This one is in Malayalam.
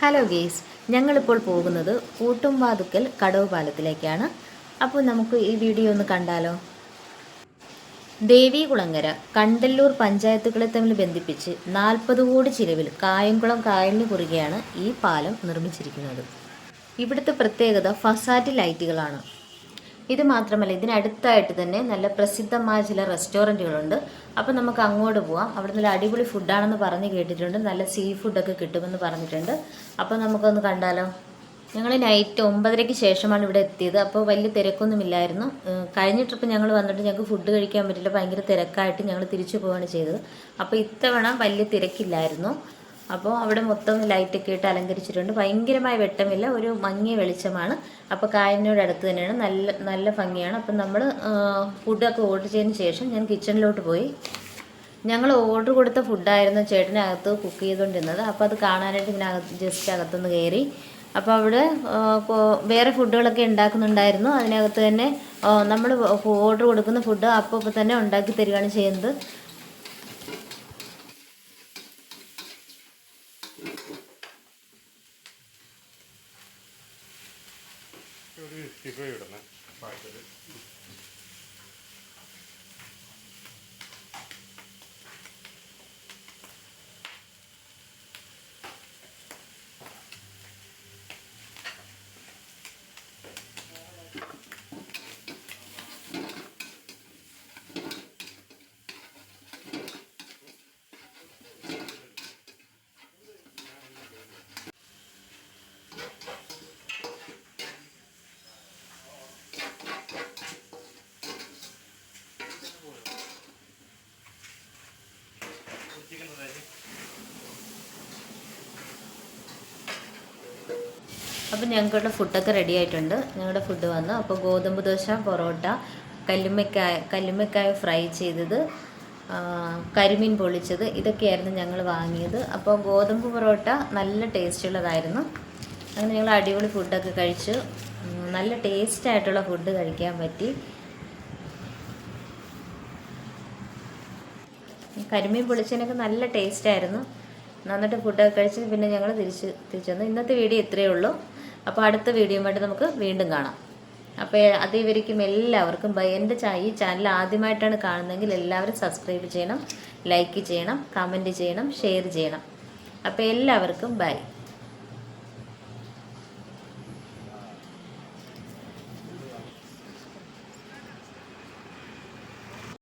ഹലോ ഗെയ്സ്, ഞങ്ങളിപ്പോൾ പോകുന്നത് കൂട്ടുംവാതുക്കൽ കടവ് പാലത്തിലേക്കാണ്. അപ്പോൾ നമുക്ക് ഈ വീഡിയോ ഒന്ന് കണ്ടാലോ. ദേവികുളങ്ങര കണ്ടല്ലൂർ പഞ്ചായത്തുകളെ തമ്മിൽ ബന്ധിപ്പിച്ച് 40 കോടി ചിലവിൽ കായംകുളം കായലിന് കുറുകെയാണ് ഈ പാലം നിർമ്മിച്ചിരിക്കുന്നത്. ഇവിടുത്തെ പ്രത്യേകത ഫസാറ്റ് ലൈറ്റുകളാണ്. ഇത് മാത്രമല്ല, ഇതിനടുത്തായിട്ട് തന്നെ നല്ല പ്രസിദ്ധമായ ചില റെസ്റ്റോറൻറ്റുകളുണ്ട്. അപ്പോൾ നമുക്ക് അങ്ങോട്ട് പോവാം. അവിടെ നല്ല അടിപൊളി ഫുഡാണെന്ന് പറഞ്ഞ് കേട്ടിട്ടുണ്ട്. നല്ല സീ ഫുഡൊക്കെ കിട്ടുമെന്ന് പറഞ്ഞിട്ടുണ്ട്. അപ്പോൾ നമുക്കൊന്ന് കണ്ടാലോ. ഞങ്ങൾ നൈറ്റ് 9:30-ക്ക് ശേഷമാണ് ഇവിടെ എത്തിയത്. അപ്പോൾ വലിയ തിരക്കൊന്നുമില്ലായിരുന്നു. കഴിഞ്ഞ ട്രിപ്പ് ഞങ്ങൾ വന്നിട്ട് ഞങ്ങൾക്ക് ഫുഡ് കഴിക്കാൻ പറ്റില്ല, ഭയങ്കര തിരക്കായിട്ട് ഞങ്ങൾ തിരിച്ചു പോവുകയാണ് ചെയ്തത്. അപ്പോൾ ഇത്തവണ വലിയ തിരക്കില്ലായിരുന്നു. അപ്പോൾ അവിടെ മൊത്തം ലൈറ്റൊക്കെ ഇട്ട് അലങ്കരിച്ചിട്ടുണ്ട്. ഭയങ്കരമായ വെട്ടമില്ല, ഒരു മങ്ങിയ വെളിച്ചമാണ്. അപ്പോൾ കായലിനോട് അടുത്ത് തന്നെയാണ്, നല്ല ഭംഗിയാണ്. അപ്പം നമ്മൾ ഫുഡൊക്കെ ഓർഡർ ചെയ്തതിന് ശേഷം ഞാൻ കിച്ചണിലോട്ട് പോയി. ഞങ്ങൾ ഓർഡർ കൊടുത്ത ഫുഡായിരുന്നു ചേട്ടനകത്ത് കുക്ക് ചെയ്തുകൊണ്ടിരുന്നത്. അപ്പോൾ അത് കാണാനായിട്ട് ജസ്റ്റ് അകത്തുനിന്ന് കയറി. അപ്പോൾ അവിടെ വേറെ ഫുഡുകളൊക്കെ ഉണ്ടാക്കുന്നുണ്ടായിരുന്നു. അതിനകത്ത് തന്നെ നമ്മൾ ഓർഡർ കൊടുക്കുന്ന ഫുഡ് അപ്പോൾ തന്നെ ഉണ്ടാക്കി തരികയാണ് ചെയ്യുന്നത്. അപ്പോൾ ഞങ്ങൾക്കുള്ള ഫുഡൊക്കെ റെഡി ആയിട്ടുണ്ട്. ഞങ്ങളുടെ ഫുഡ് വന്നു. അപ്പോൾ ഗോതമ്പ് ദോശ, പൊറോട്ട, കല്ലുമ്മക്കായ ഫ്രൈ ചെയ്തത്, കരിമീൻ പൊള്ളിച്ചത്, ഇതൊക്കെയായിരുന്നു ഞങ്ങൾ വാങ്ങിയത്. അപ്പോൾ ഗോതമ്പ് പൊറോട്ട നല്ല ടേസ്റ്റുള്ളതായിരുന്നു. അങ്ങനെ ഞങ്ങൾ അടിപൊളി ഫുഡൊക്കെ കഴിച്ചു. നല്ല ടേസ്റ്റായിട്ടുള്ള ഫുഡ് കഴിക്കാൻ പറ്റി. കരിമീൻ പൊള്ളിച്ചതിനൊക്കെ നല്ല ടേസ്റ്റായിരുന്നു. നന്നായിട്ട് ഫുഡൊക്കെ കഴിച്ച് പിന്നെ ഞങ്ങൾ തിരിച്ച് വന്നു. ഇന്നത്തെ വീഡിയോ ഇത്രയേ ഉള്ളൂ. അപ്പോൾ അടുത്ത വീഡിയോയുമായിട്ട് നമുക്ക് വീണ്ടും കാണാം. അപ്പോൾ അതുവരേക്കും എല്ലാവർക്കും ബൈ. എൻ്റെ ഈ ചാനൽ ആദ്യമായിട്ടാണ് കാണുന്നതെങ്കിൽ എല്ലാവരും സബ്സ്ക്രൈബ് ചെയ്യണം, ലൈക്ക് ചെയ്യണം, കമൻറ്റ് ചെയ്യണം, ഷെയർ ചെയ്യണം. അപ്പോൾ എല്ലാവർക്കും ബൈ.